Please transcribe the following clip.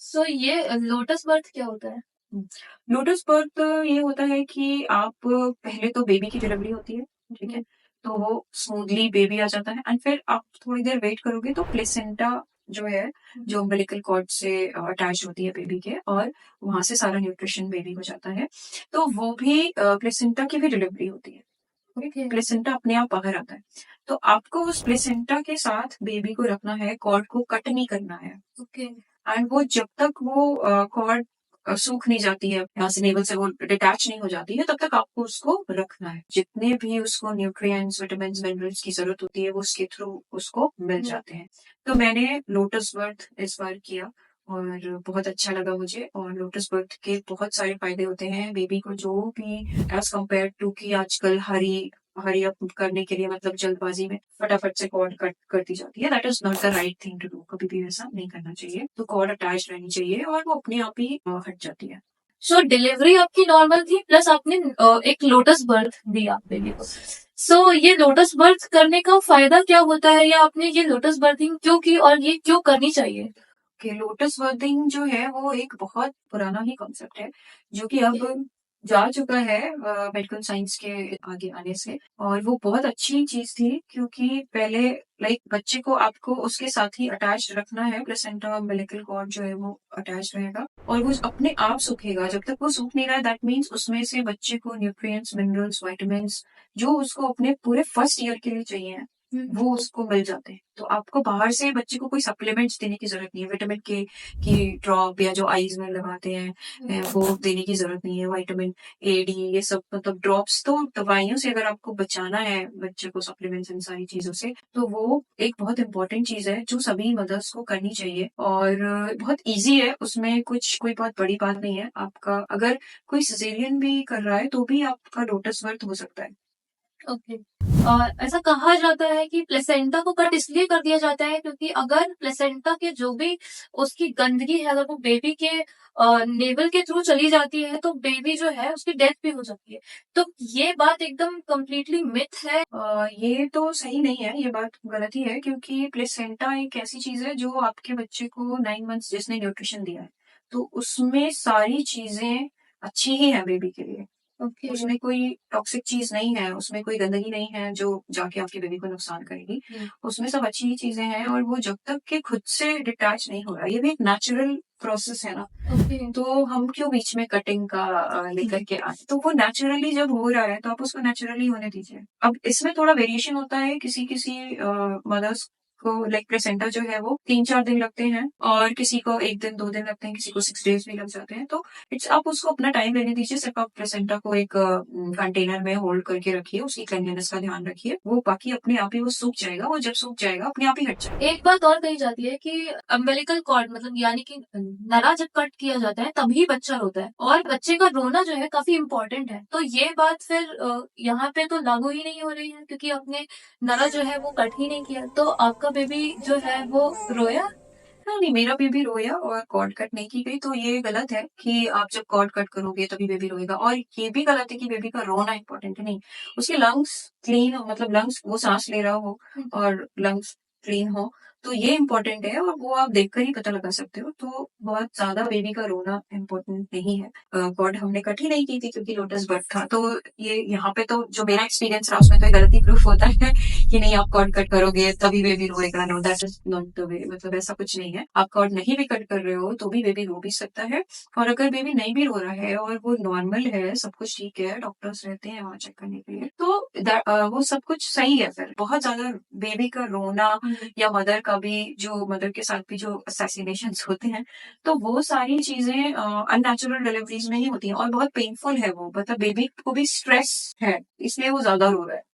सो ये lotus birth क्या होता है? हुँ। लोटस बर्थ ये होता है कि आप पहले तो बेबी की डिलीवरी होती है, ठीक है? हुँ, तो वो स्मूथली बेबी आ जाता है एंड फिर आप थोड़ी देर वेट करोगे तो प्लेसेंटा जो है, हुँ, जो अम्बिलिकल कॉर्ड से अटैच होती है बेबी के और वहाँ से सारा न्यूट्रिशन बेबी को जाता है। तो वो भी प्लेसेंटा की भी डिलीवरी होती है, ओके? ओके, प्लेसेंटा अपने आप बाहर आता है। तो आपको उस प्लेसेंटा के साथ बेबी को रखना है, कॉर्ड को कट नहीं करना है। ओके, एंड वो जब तक वो कॉर्ड सूख नहीं जाती है, यहाँ से नेवल से वो डिटैच नहीं हो जाती है, तब तक आपको उसको रखना है। जितने भी उसको न्यूट्रिएंट्स, विटामिन्स, मिनरल्स की ज़रूरत होती है, वो उसके थ्रू उसको मिल हुँ, जाते हैं। तो मैंने लोटस बर्थ इस बार किया और बहुत अच्छा लगा मुझे और लोटस बर्थ के बहुत सारे फ़ायदे होते हैं बेबी को जो भी एज़ कम्पेयर टू कि आजकल हरी अप करने के लिए मतलब जल्दबाज़ी में फटाफट से कॉर्ड कट कर दी जाती है। That is not the right thing to do. कभी भी ऐसा नहीं करना चाहिए। तो कॉर्ड अटैच रहनी चाहिए और वो अपने आप ही हट जाती है। सो डिलीवरी आपकी नॉर्मल थी प्लस आपने एक लोटस बर्थ दिया बेबी को। सो ये लोटस बर्थ करने का फ़ायदा क्या होता है या आपने ये लोटस बर्थिंग क्यों की और ये क्यों करनी चाहिए? कि लोटस बर्थिंग जो है वो एक बहुत पुराना ही कॉन्सेप्ट है, जो कि ओके, अब जा चुका है मेडिकल साइंस के आगे आने से और वो बहुत अच्छी चीज़ थी क्योंकि पहले लाइक बच्चे को आपको उसके साथ ही अटैच्ड रखना है, प्लेसेंटा अम्बिलिकल कॉर्ड जो है वो अटैच्ड रहेगा और वो अपने आप सूखेगा। जब तक वो सूख नहीं रहा दैट मीन्स उसमें से बच्चे को न्यूट्रिएंट्स, मिनरल्स, विटामिन्स जो उसको अपने पूरे फर्स्ट ईयर के लिए चाहिए हुँ, वो उसको मिल जाते हैं। तो आपको बाहर से बच्चे को कोई सप्लीमेंट्स देने की ज़रूरत नहीं है। विटामिन के की ड्रॉप या जो आईज़ में लगाते हैं हुँ, वो देने की ज़रूरत नहीं है। विटामिन ए, डी ये सब मतलब ड्रॉप्स तो दवाइयों से अगर आपको बचाना है बच्चे को सप्लीमेंट्स इन सारी चीज़ों से, तो वो एक बहुत इम्पोर्टेंट चीज़ है जो सभी मदर्स को करनी चाहिए और बहुत ईज़ी है, उसमें कुछ कोई बहुत बड़ी बात नहीं है। आपका अगर कोई सिज़ेरियन भी कर रहा है, तो भी आपका लोटस बर्थ हो सकता है। ओके। ऐसा कहा जाता है कि प्लेसेंटा को कट इसलिए कर दिया जाता है क्योंकि अगर प्लेसेंटा के जो भी उसकी गंदगी है अगर वो बेबी के नेवल के थ्रू चली जाती है तो बेबी जो है उसकी डेथ भी हो सकती है। तो ये बात एकदम कंप्लीटली मिथ है। ये तो सही नहीं है, ये बात गलत ही है क्योंकि प्लेसेंटा एक ऐसी चीज़ है जो आपके बच्चे को 9 मंथ्स जिसने न्यूट्रिशन दिया है, तो उसमें सारी चीज़ें अच्छी ही हैं बेबी के लिए। ओके। उसमें कोई टॉक्सिक चीज़ नहीं है, उसमें कोई गंदगी नहीं है जो जाके आपके बेबी को नुकसान करेगी। हुँ, उसमें सब अच्छी ही चीज़ें हैं और वो जब तक कि खुद से डिटैच नहीं हो रहा, ये भी एक नेचुरल प्रोसेस है ना। ओके। तो हम क्यों बीच में कटिंग का लेकर के आए? तो वो नेचुरली जब हो रहा है, तो आप उसको नेचुरली होने दीजिए। अब इसमें थोड़ा वेरिएशन होता है, किसी-किसी मदर्स को लाइक प्लेसेंटा जो है वो 3-4 दिन लगते हैं और किसी को 1 दिन, 2 दिन लगते हैं, किसी को 6 डेज़ भी लग जाते हैं। तो इट्स आप उसको अपना टाइम लेने दीजिए, सिर्फ़ आप प्लेसेंटा को एक कंटेनर में होल्ड करके रखिए, उसकी क्लीनलीनेस का ध्यान रखिए। वो बाकी अपने आप ही वो सूख जाएगा, वो जब सूख जाएगा, अपने आप ही हट जाएगा। एक बात और कही जाती है कि अम्बिलिकल कॉर्ड मतलब यानी कि नरा जब कट किया जाता है तभी बच्चा रोता है और बच्चे का रोना जो है काफी इम्पोर्टेंट है। तो ये बात फिर यहाँ पे तो लागू ही नहीं हो रही है क्योंकि आपने नरा जो है वो कट ही नहीं किया। तो आपका बेबी जो है वो रोया? हाँ, नहीं मेरा बेबी रोया और कॉर्ड कट नहीं की गई, तो ये गलत है कि आप जब कॉर्ड कट करोगे तभी बेबी रोएगा और ये भी गलत है कि बेबी का रोना इम्पोर्टेंट है, नहीं। उसके लंग्स क्लीन हो मतलब लंग्स वो साँस ले रहा हो हम्म, और लंग्स क्लीन हो, तो ये इम्पोर्टेंट है और वो आप देखकर ही पता लगा सकते हो। तो बहुत ज़्यादा बेबी का रोना इम्पोर्टेंट नहीं है। कॉर्ड हमने कट ही नहीं की थी क्योंकि लोटस बर्थ था, तो ये यहाँ पे तो जो मेरा एक्सपीरियंस रहा उसमें तो ये गलत ही प्रूफ होता है कि नहीं आप कॉर्ड कट करोगे तभी बेबी रोएगा। No that is not the way मतलब ऐसा कुछ नहीं है। आप कॉर्ड नहीं भी कट कर रहे हो तो भी बेबी रो भी सकता है और अगर बेबी नहीं भी रो रहा है और वो नॉर्मल है, सब कुछ ठीक है, डॉक्टर्स रहते हैं वहाँ चेक करने के लिए, तो वो सब कुछ सही है फिर। बहुत ज़्यादा बेबी का रोना या मदर का भी जो मदर के साथ भी जो असैसिनेशंस होते हैं, तो वो सारी चीज़ें अननेचुरल डिलीवरीज़ में ही होती हैं और बहुत पेनफुल है वो। मतलब बेबी को भी स्ट्रेस है, इसलिए वो ज़्यादा रो रहा है।